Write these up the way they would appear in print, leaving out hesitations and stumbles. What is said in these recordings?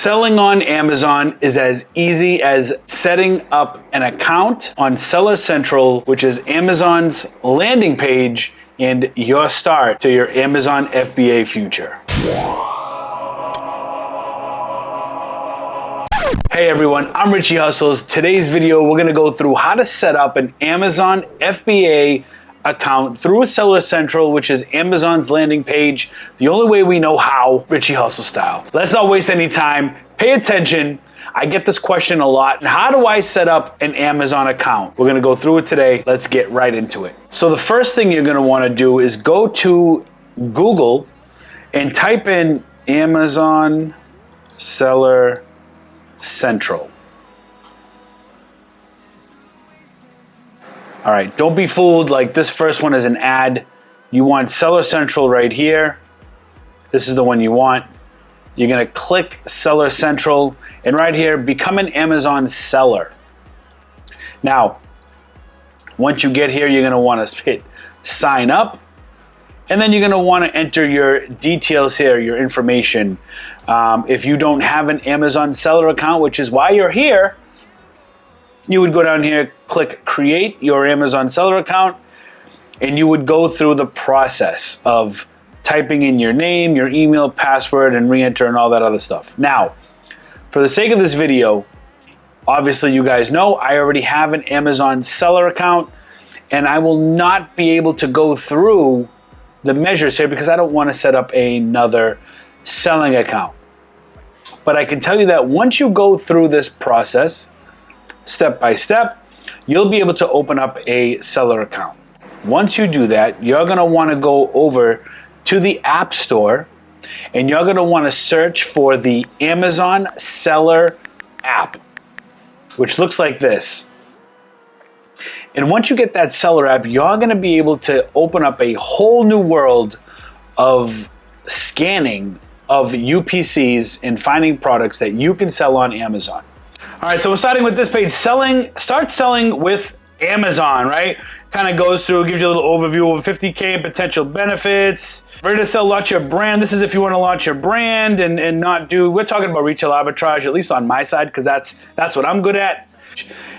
Selling on Amazon is as easy as setting up an account on Seller Central, which is Amazon's landing page and your start to your Amazon FBA future. Hey everyone, I'm Richie Hustles. Today's video, we're gonna go through how to set up an Amazon FBA account through Seller Central, which is Amazon's landing page, the only way we know how, Richie Hustle style. Let's not waste any time. Pay attention. I get this question a lot. How do I set up an Amazon account? We're gonna go through it today. Let's get right into it. So the first thing you're gonna wanna do is go to Google and type in Amazon Seller Central. All right, don't be fooled, like this first one is an ad. You want Seller Central right here. This is the one you want. You're gonna click Seller Central, and right here, become an Amazon seller. Now, once you get here, you're gonna wanna hit sign up, and then you're gonna wanna enter your details here, your information. If you don't have an Amazon seller account, which is why you're here, you would go down here, click create your Amazon seller account, and you would go through the process of typing in your name, your email, password, and re-enter and all that other stuff. Now, for the sake of this video, obviously you guys know I already have an Amazon seller account, and I will not be able to go through the measures here because I don't want to set up another selling account. But I can tell you that once you go through this process, step by step, you'll be able to open up a seller account. Once you do that, you're gonna wanna go over to the App Store and you're gonna wanna search for the Amazon Seller app, which looks like this. And once you get that seller app, you're gonna be able to open up a whole new world of scanning of UPCs and finding products that you can sell on Amazon. All right, so we're starting with this page, start selling with Amazon, right? Kind of goes through, gives you a little overview of 50K in potential benefits. Ready to sell, launch your brand. This is if you want to launch your brand and not do, we're talking about retail arbitrage, at least on my side, because that's what I'm good at.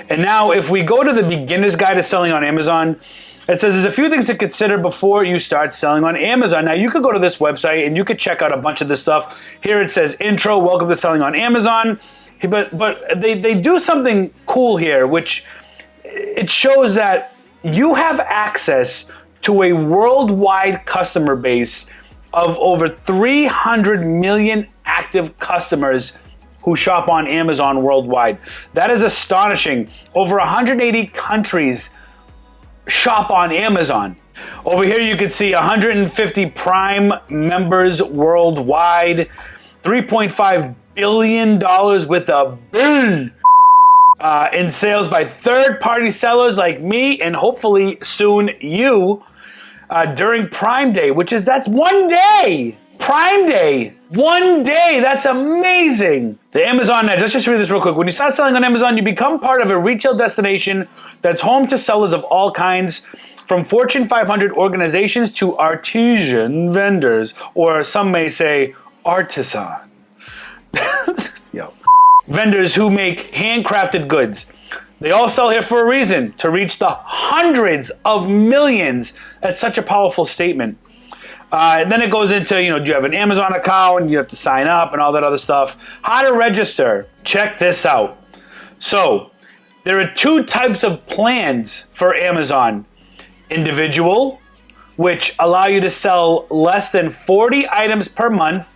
And now if we go to the beginner's guide to selling on Amazon, it says there's a few things to consider before you start selling on Amazon. Now you could go to this website and you could check out a bunch of this stuff. Here it says intro, welcome to selling on Amazon. But they do something cool here, which it shows that you have access to a worldwide customer base of over 300 million active customers who shop on Amazon worldwide. That is astonishing. Over 180 countries shop on Amazon. Over here you can see 150 Prime members worldwide, $3.5 billion with a bill in sales by third-party sellers like me and hopefully soon you during Prime Day, that's 1 day. Prime Day, 1 day, that's amazing. The Amazon Edge, let's just read this real quick. When you start selling on Amazon, you become part of a retail destination that's home to sellers of all kinds, from Fortune 500 organizations to artisan vendors, or some may say artisan. Yo. Vendors who make handcrafted goods. They all sell here for a reason, to reach the hundreds of millions. That's such a powerful statement. And then it goes into, do you have an Amazon account? You have to sign up and all that other stuff. How to register. Check this out. So there are two types of plans for Amazon. Individual, which allow you to sell less than 40 items per month.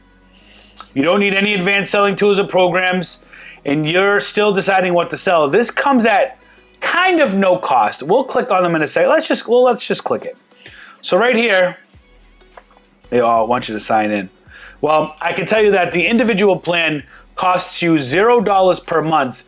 You don't need any advanced selling tools or programs, and you're still deciding what to sell. This comes at kind of no cost. We'll click on them in a second. Let's just click it. So right here, they all want you to sign in. Well, I can tell you that the individual plan costs you $0 per month.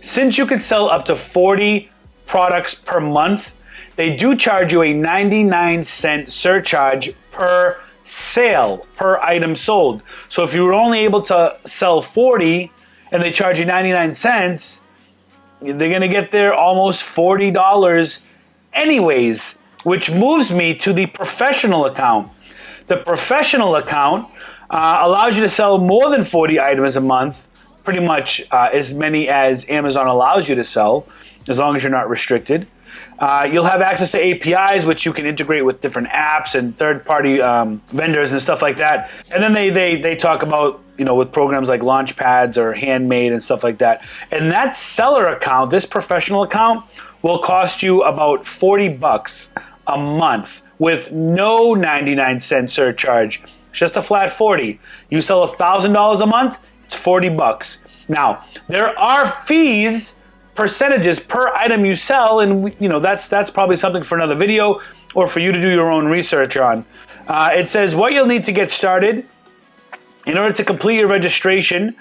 Since you can sell up to 40 products per month, they do charge you a 99-cent surcharge per sale, per item sold. So if you were only able to sell 40 and they charge you 99 cents, they're gonna get there almost $40 anyways, which moves me to the professional account. The professional account allows you to sell more than 40 items a month pretty much as many as Amazon allows you to sell, as long as you're not restricted. You'll have access to APIs, which you can integrate with different apps and third-party vendors and stuff like that. And then they talk about, with programs like Launchpads or Handmade and stuff like that. And that seller account, this professional account, will cost you about $40 a month with no 99-cent surcharge. It's just a flat 40. You sell $1,000 a month, it's $40. Now, there are fees, percentages per item you sell, and that's probably something for another video or for you to do your own research on. It says what you'll need to get started. In order to complete your registration,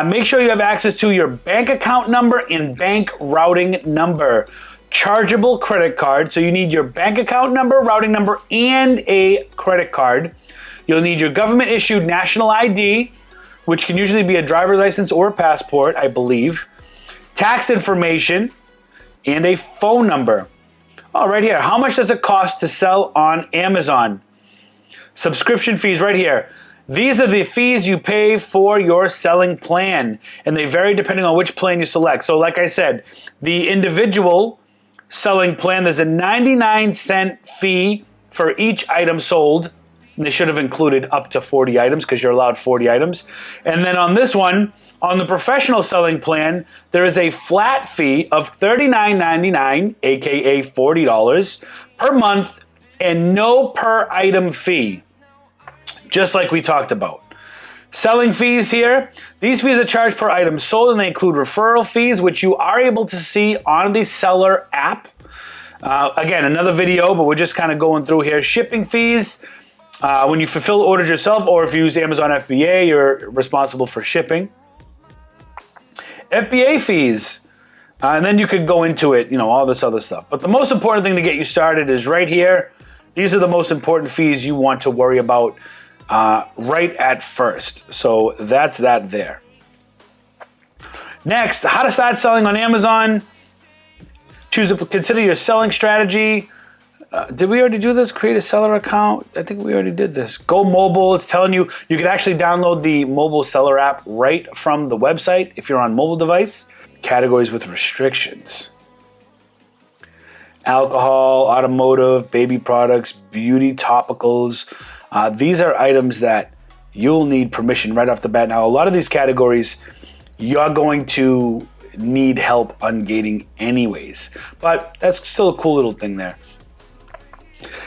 make sure you have access to your bank account number and bank routing number. Chargeable credit card, so you need your bank account number, routing number, and a credit card. You'll need your government-issued national ID, which can usually be a driver's license or a passport, I believe. Tax information, and a phone number. Oh, right here. How much does it cost to sell on Amazon? Subscription fees right here. These are the fees you pay for your selling plan, and they vary depending on which plan you select. So like I said, the individual selling plan, there's a 99-cent fee for each item sold. And they should have included up to 40 items because you're allowed 40 items. And then on this one, on the professional selling plan, there is a flat fee of $39.99, aka $40 per month, and no per item fee, just like we talked about. Selling fees here, these fees are charged per item sold, and they include referral fees, which you are able to see on the seller app. Again, another video, but we're just kind of going through here. Shipping fees, when you fulfill orders yourself, or if you use Amazon FBA, you're responsible for shipping. FBA fees, and then you could go into it, all this other stuff. But the most important thing to get you started is right here. These are the most important fees you want to worry about right at first. So that's that there. Next, how to start selling on Amazon. Consider your selling strategy. Did we already do this? Create a seller account. I think we already did this. Go mobile. It's telling you you can actually download the mobile seller app right from the website if you're on mobile device. Categories with restrictions. Alcohol, automotive, baby products, beauty, topicals. These are items that you'll need permission right off the bat. Now, a lot of these categories, you're going to need help ungating anyways, but that's still a cool little thing there.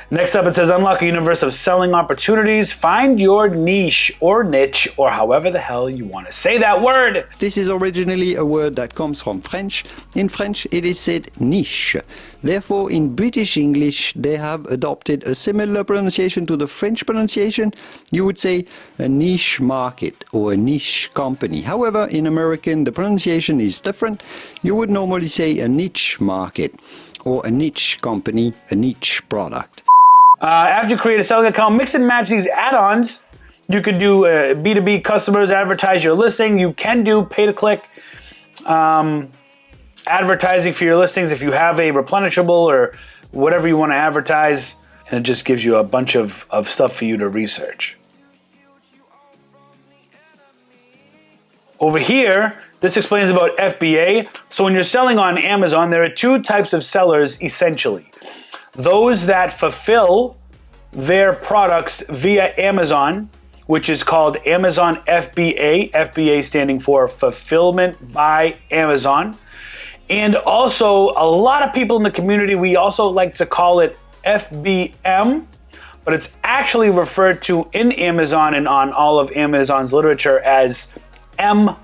Next up, it says unlock a universe of selling opportunities. Find your niche or niche, or however the hell you want to say that word. This is originally a word that comes from French. In French, it is said niche. Therefore, in British English, they have adopted a similar pronunciation to the French pronunciation. You would say a niche market or a niche company. However, in American, the pronunciation is different. You would normally say a niche market or a niche company, a niche product. After you create a selling account, mix and match these add-ons. You could do B2B customers, advertise your listing. You can do pay-to-click advertising for your listings if you have a replenishable or whatever you want to advertise. And it just gives you a bunch of stuff for you to research. Over here, this explains about FBA. So when you're selling on Amazon, there are two types of sellers essentially. Those that fulfill their products via Amazon, which is called Amazon FBA, FBA standing for Fulfillment by Amazon. And also, a lot of people in the community, we also like to call it FBM, but it's actually referred to in Amazon and on all of Amazon's literature as MF,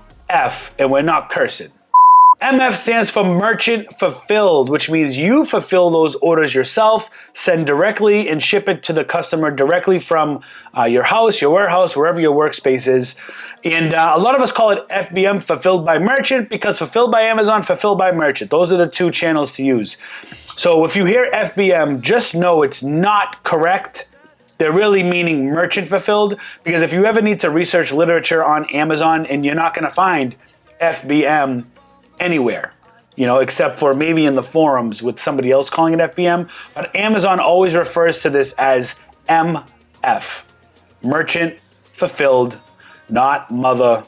and we're not cursing. MF stands for Merchant Fulfilled, which means you fulfill those orders yourself, send directly and ship it to the customer directly from your house, your warehouse, wherever your workspace is. And a lot of us call it FBM, Fulfilled by Merchant, because Fulfilled by Amazon, Fulfilled by Merchant. Those are the two channels to use. So if you hear FBM, just know it's not correct. They're really meaning Merchant Fulfilled, because if you ever need to research literature on Amazon and you're not going to find FBM anywhere, except for maybe in the forums with somebody else calling it FBM. But Amazon always refers to this as MF, Merchant Fulfilled, not mother.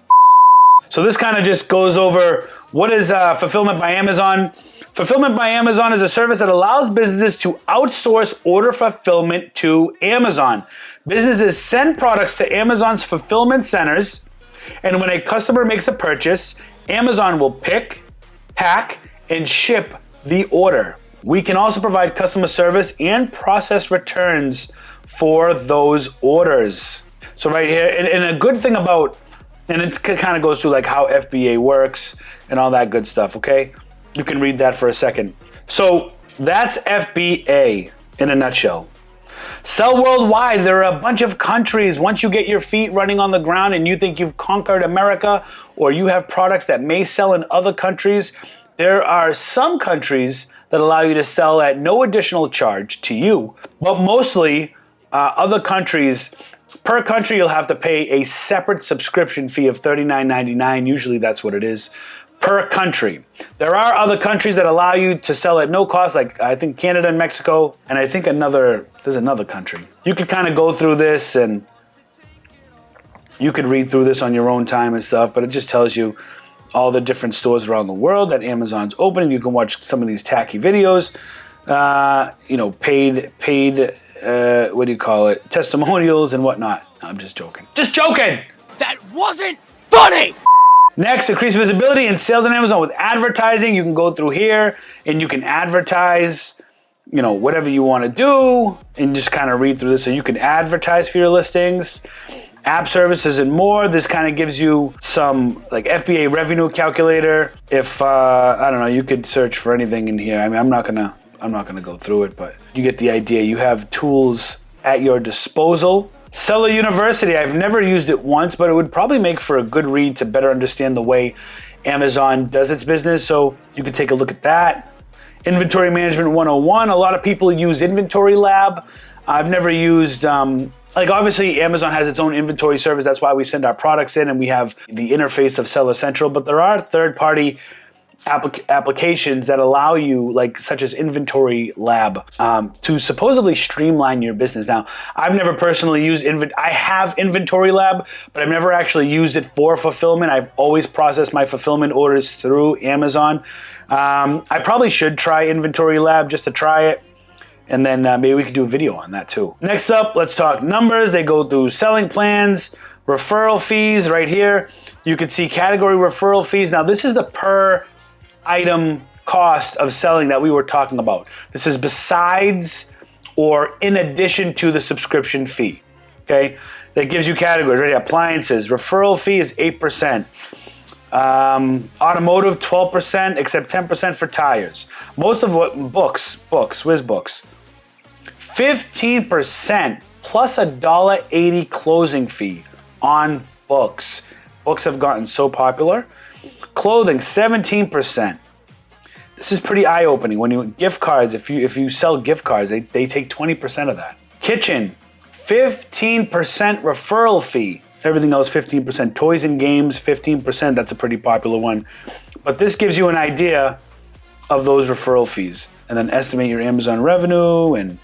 So this kind of just goes over what is Fulfillment by Amazon. Fulfillment by Amazon is a service that allows businesses to outsource order fulfillment to Amazon. Businesses send products to Amazon's fulfillment centers, and when a customer makes a purchase, Amazon will pick, pack, and ship the order. We can also provide customer service and process returns for those orders. So right here, and a good thing about, and it kind of goes through like how FBA works and all that good stuff, okay? You can read that for a second. So that's FBA in a nutshell. Sell worldwide. There are a bunch of countries. Once you get your feet running on the ground and you think you've conquered America, or you have products that may sell in other countries, there are some countries that allow you to sell at no additional charge to you, but mostly other countries, per country you'll have to pay a separate subscription fee of $39.99. Usually that's what it is per country. There are other countries that allow you to sell at no cost, like I think Canada and Mexico, and I think there's another country. You could kind of go through this and you could read through this on your own time and stuff, but it just tells you all the different stores around the world that Amazon's opening. You can watch some of these tacky videos, paid, what do you call it? Testimonials and whatnot. No, I'm just joking. Just joking! That wasn't funny! Next, increase visibility and sales on Amazon with advertising. You can go through here and you can advertise, whatever you want to do, and just kind of read through this so you can advertise for your listings. App services and more. This kind of gives you some like FBA revenue calculator. If I don't know, you could search for anything in here. I mean, I'm not gonna go through it, but you get the idea. You have tools at your disposal. Seller University. I've never used it once, but it would probably make for a good read to better understand the way Amazon does its business. So you could take a look at that. Inventory Management 101. A lot of people use Inventory Lab. I've never used, obviously Amazon has its own inventory service. That's why we send our products in and we have the interface of Seller Central, but there are third-party applications that allow you, such as Inventory Lab, to supposedly streamline your business. Now, I've never personally used I have Inventory Lab, but I've never actually used it for fulfillment. I've always processed my fulfillment orders through Amazon. I probably should try Inventory Lab just to try it. And then maybe we could do a video on that too. Next up, let's talk numbers. They go through selling plans, referral fees right here. You can see category referral fees. Now this is the per item cost of selling that we were talking about. This is besides or in addition to the subscription fee, okay? That gives you categories, right? Appliances, referral fee is 8%. Automotive, 12%, except 10% for tires. Most of what, Wiz books, 15% plus $1.80 closing fee on books. Books have gotten so popular. Clothing, 17%. This is pretty eye-opening. When you gift cards, if you sell gift cards, they take 20% of that. Kitchen, 15% referral fee. Everything else, 15%. Toys and games, 15%. That's a pretty popular one. But this gives you an idea of those referral fees. And then estimate your Amazon revenue and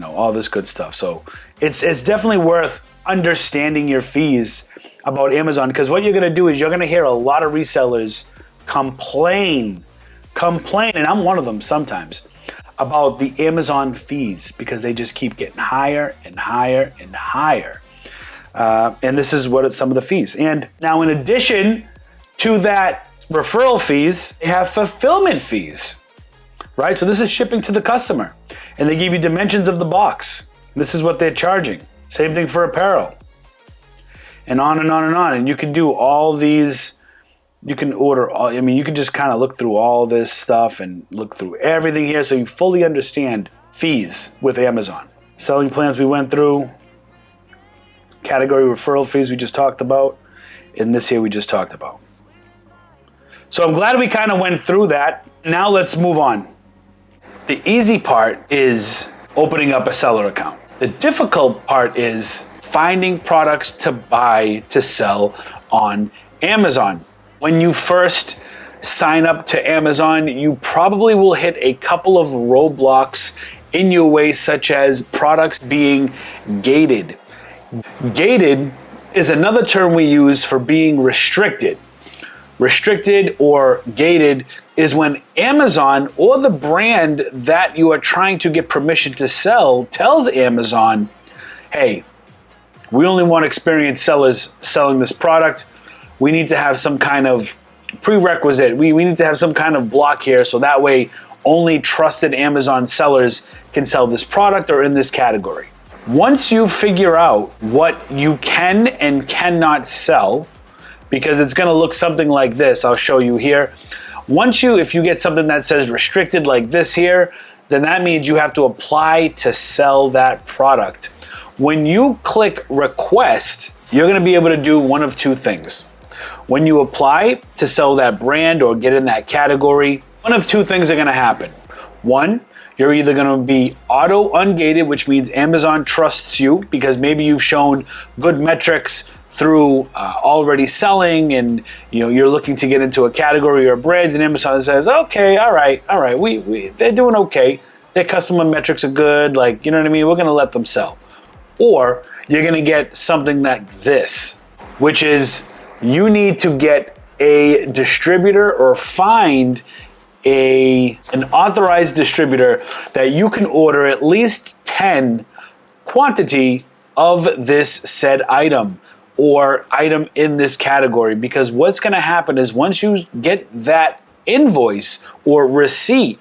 all this good stuff. So it's definitely worth understanding your fees about Amazon, because what you're going to do is you're going to hear a lot of resellers complain, and I'm one of them sometimes, about the Amazon fees because they just keep getting higher and higher and higher. And this is what some of the fees. And now in addition to that referral fees, they have fulfillment fees, right? So this is shipping to the customer. And they give you dimensions of the box. This is what they're charging. Same thing for apparel. And on and on and on. And you can do all these, you can order all, you can just kind of look through all this stuff and look through everything here so you fully understand fees with Amazon. Selling plans we went through. Category referral fees we just talked about, and this here we just talked about. So I'm glad we kind of went through that. Now let's move on. The easy part is opening up a seller account. The difficult part is finding products to buy to sell on Amazon. When you first sign up to Amazon, you probably will hit a couple of roadblocks in your way, such as products being gated. Gated is another term we use for being restricted. Restricted or gated is when Amazon or the brand that you are trying to get permission to sell tells Amazon, hey, we only want experienced sellers selling this product. We need to have some kind of prerequisite. We need to have some kind of block here so that way only trusted Amazon sellers can sell this product or in this category. Once you figure out what you can and cannot sell, because it's gonna look something like this, I'll show you here. If you get something that says restricted like this here, then that means you have to apply to sell that product. When you click request, you're gonna be able to do one of two things. When you apply to sell that brand or get in that category, one of two things are gonna happen. One, you're either gonna be auto ungated, which means Amazon trusts you because maybe you've shown good metrics through already selling, and you're looking to get into a category or a brand, and Amazon says, okay, all right, they're doing okay. Their customer metrics are good, like, you know what I mean? We're gonna let them sell. Or you're gonna get something like this, which is you need to get a distributor or find an authorized distributor that you can order at least 10 quantity of this said item or item in this category. Because what's going to happen is once you get that invoice or receipt,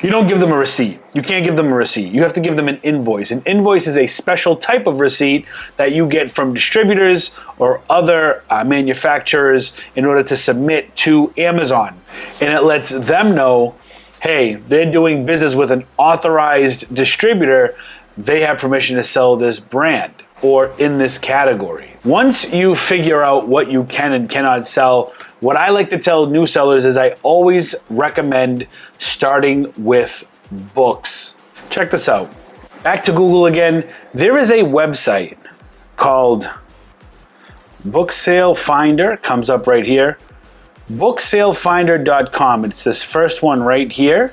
you don't give them a receipt. You can't give them a receipt. You have to give them an invoice. An invoice is a special type of receipt that you get from distributors or other manufacturers in order to submit to Amazon. And it lets them know, hey, they're doing business with an authorized distributor. They have permission to sell this brand or in this category. Once you figure out what you can and cannot sell, what I like to tell new sellers is I always recommend starting with books. Check this out. Back to Google again. There is a website called Book Sale Finder. Comes up right here. Booksalefinder.com. It's this first one right here.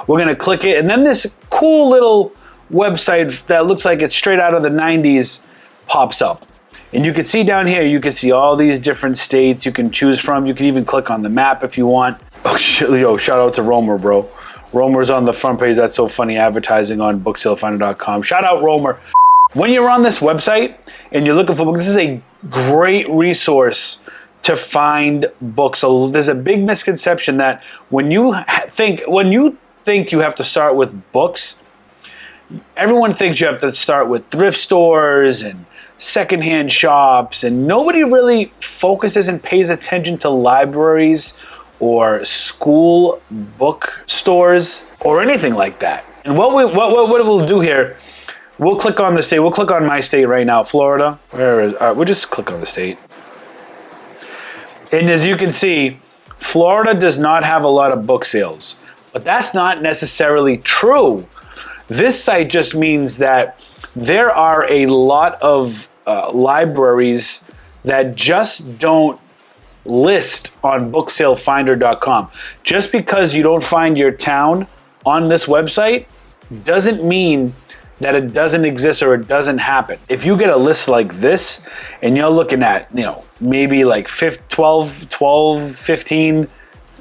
We're gonna click it, and then this cool little website that looks like it's straight out of the 90s pops up. And you can see down here, you can see all these different states you can choose from. You can even click on the map if you want. Oh, yo, shout out to Romer, bro. Romer's on the front page. That's so funny, advertising on booksalefinder.com. Shout out Romer. When you're on this website and you're looking for books, this is a great resource to find books. So there's a big misconception that when you think you have to start with books, everyone thinks you have to start with thrift stores and secondhand shops, and nobody really focuses and pays attention to libraries or school book stores or anything like that. And what we'll do here, we'll click on the state. We'll click on my state right now, Florida. We'll just click on the state. And as you can see, Florida does not have a lot of book sales, but that's not necessarily true. This site just means that there are a lot of libraries that just don't list on booksalefinder.com. Just because you don't find your town on this website doesn't mean that it doesn't exist or it doesn't happen. If you get a list like this and you're looking at, maybe like 12, 15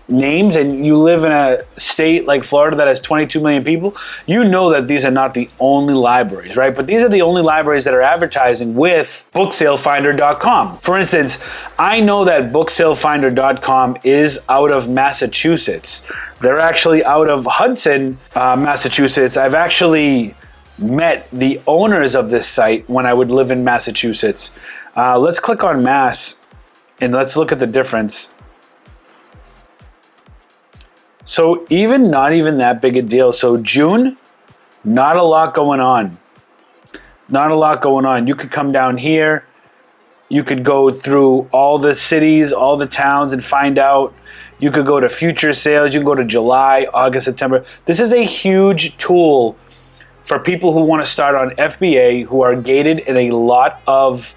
names, and you live in a state like Florida that has 22 million people, you know that these are not the only libraries, right? But these are the only libraries that are advertising with booksalefinder.com. For instance, I know that booksalefinder.com is out of Massachusetts. They're actually out of Hudson, Massachusetts. I've actually met the owners of this site when I would live in Massachusetts. Let's click on Mass and let's look at the difference. So not even that big a deal. So June, not a lot going on. Not a lot going on. You could come down here. You could go through all the cities, all the towns and find out. You could go to future sales. You can go to July, August, September. This is a huge tool for people who want to start on FBA, who are gated in a lot of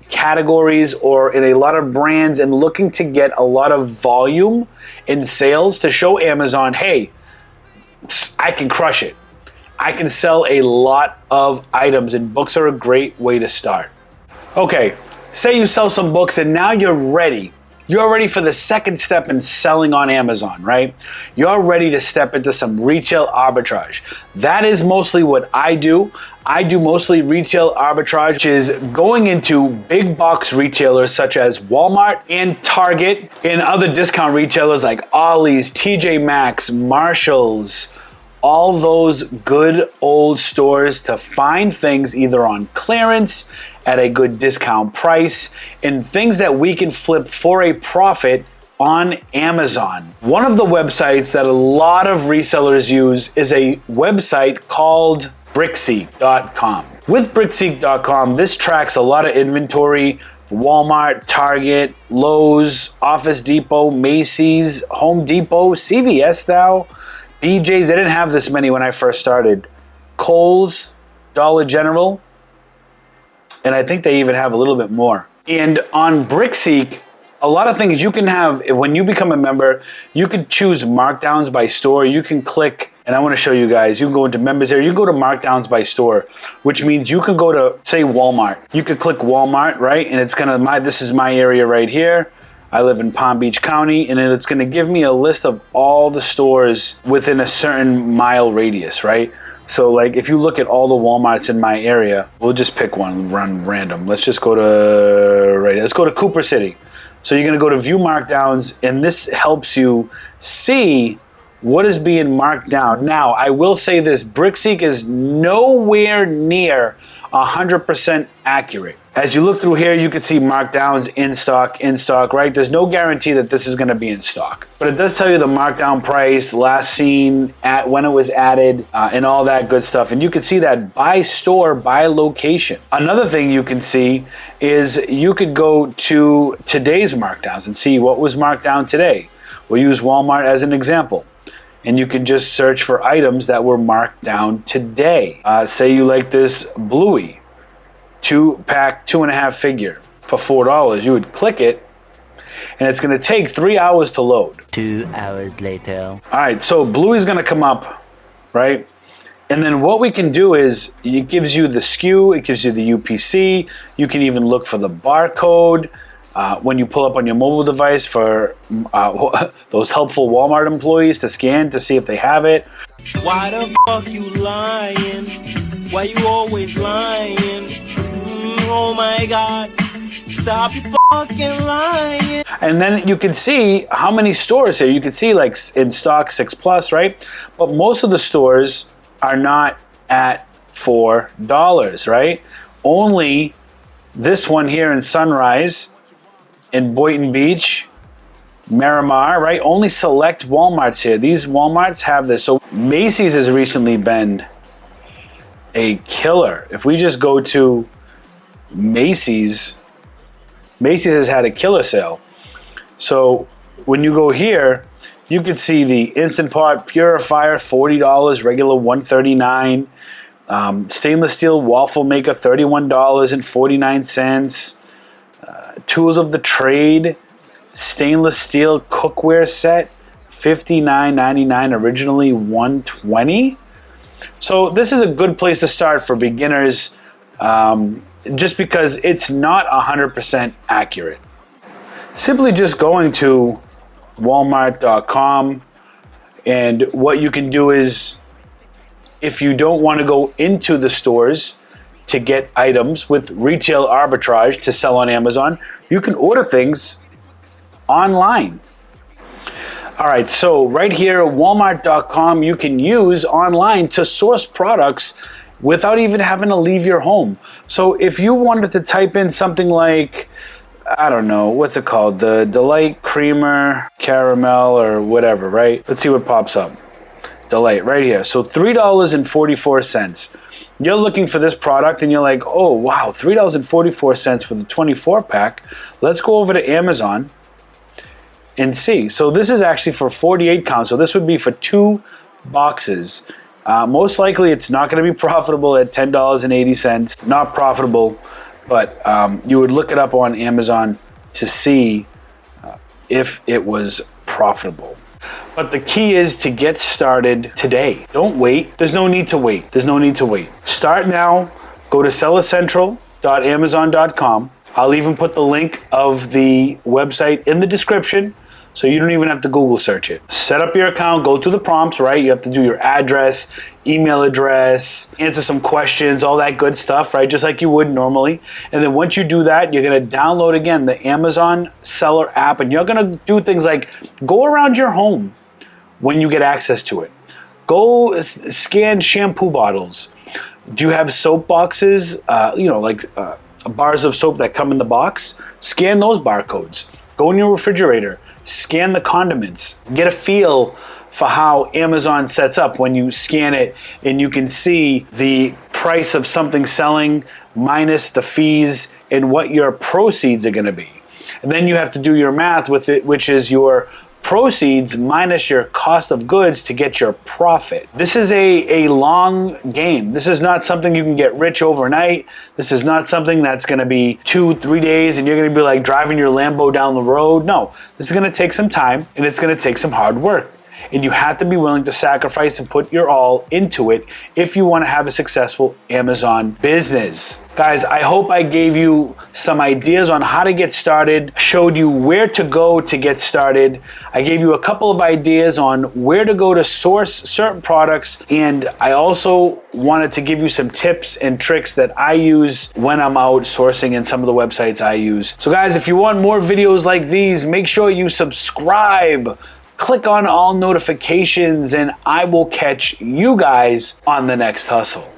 categories or in a lot of brands and looking to get a lot of volume in sales to show Amazon, hey, I can crush it. I can sell a lot of items, and books are a great way to start. Okay, say you sell some books and now you're ready. You're ready for the second step in selling on Amazon, right? You're ready to step into some retail arbitrage. That is mostly what I do. I do mostly retail arbitrage, which is going into big box retailers such as Walmart and Target and other discount retailers like Ollie's, TJ Maxx, Marshall's, all those good old stores to find things either on clearance at a good discount price and things that we can flip for a profit on Amazon. One of the websites that a lot of resellers use is a website called Brickseek.com. With Brickseek.com, this tracks a lot of inventory: Walmart, Target, Lowe's, Office Depot, Macy's, Home Depot, CVS now, BJ's. They didn't have this many when I first started. Kohl's, Dollar General, and I think they even have a little bit more. And on Brickseek, a lot of things you can have, when you become a member, you can choose markdowns by store. You can click, and I want to show you guys, you can go into members area, you can go to markdowns by store, which means you can go to, say, Walmart. You could click Walmart, right? And it's gonna, this is my area right here. I live in Palm Beach County, and then it's gonna give me a list of all the stores within a certain mile radius, right? So like if you look at all the Walmarts in my area, we'll just pick one, run random. Let's just go to, let's go to Cooper City. So you're gonna go to view markdowns, and this helps you see what is being marked down. Now, I will say this, Brickseek is nowhere near 100% accurate. As you look through here, you can see markdowns in stock, right? There's no guarantee that this is gonna be in stock. But it does tell you the markdown price, last seen, at when it was added, and all that good stuff. And you can see that by store, by location. Another thing you can see is you could go to today's markdowns and see what was marked down today. We'll use Walmart as an example. And you can just search for items that were marked down today. Say you like this Bluey 2-pack 2.5 figure for $4. You would click it, and it's gonna take 3 hours to load. 2 hours later. All right, so Bluey's gonna come up, right? And then what we can do is it gives you the SKU, it gives you the UPC. You can even look for the barcode. When you pull up on your mobile device for those helpful Walmart employees to scan to see if they have it. Why the fuck you lying? Why you always lying? Oh my God, stop you fucking lying. And then you can see how many stores here. You can see like in stock 6+, right? But most of the stores are not at $4, right? Only this one here in Sunrise, in Boynton Beach, Miramar, right? Only select Walmarts here. These Walmarts have this. So Macy's has recently been a killer. If we just go to Macy's has had a killer sale. So when you go here, you can see the Instant Pot Purifier, $40, regular $139. Stainless steel waffle maker, $31.49. Tools of the trade, stainless steel cookware set, $59.99, originally $120. So this is a good place to start for beginners, just because it's not 100% accurate. Simply just going to Walmart.com, and what you can do is, if you don't want to go into the stores to get items with retail arbitrage to sell on Amazon, you can order things online. All right, so right here, Walmart.com, you can use online to source products without even having to leave your home. So if you wanted to type in something like, I don't know, what's it called? The Delight Creamer Caramel or whatever, right? Let's see what pops up. Delight, right here. So $3.44. You're looking for this product and you're like, oh wow, $3.44 for the 24-pack. Let's go over to Amazon and see. So this is actually for 48 counts. So this would be for 2 boxes. Most likely it's not going to be profitable at $10.80. Not profitable, but you would look it up on Amazon to see if it was profitable. But the key is to get started today. Don't wait. There's no need to wait. There's no need to wait. Start now. Go to sellercentral.amazon.com. I'll even put the link of the website in the description, so you don't even have to Google search it. Set up your account, go through the prompts, right? You have to do your address, email address, answer some questions, all that good stuff, right? Just like you would normally. And then once you do that, you're gonna download again the Amazon Seller app, and you're gonna do things like go around your home when you get access to it. Go scan shampoo bottles. Do you have soap boxes, bars of soap that come in the box? Scan those barcodes. Go in your refrigerator. Scan the condiments. Get a feel for how Amazon sets up when you scan it, and you can see the price of something selling minus the fees and what your proceeds are going to be. And then you have to do your math with it, which is your proceeds minus your cost of goods to get your profit. This is a long game. This is not something you can get rich overnight. This is not something that's going to be 2-3 days and you're going to be like driving your Lambo down the road. No, this is going to take some time, and it's going to take some hard work. And you have to be willing to sacrifice and put your all into it if you want to have a successful Amazon business. Guys, I hope I gave you some ideas on how to get started, showed you where to go to get started. I gave you a couple of ideas on where to go to source certain products, and I also wanted to give you some tips and tricks that I use when I'm out sourcing in some of the websites I use. So guys, if you want more videos like these, make sure you subscribe. Click on all notifications, and I will catch you guys on the next hustle.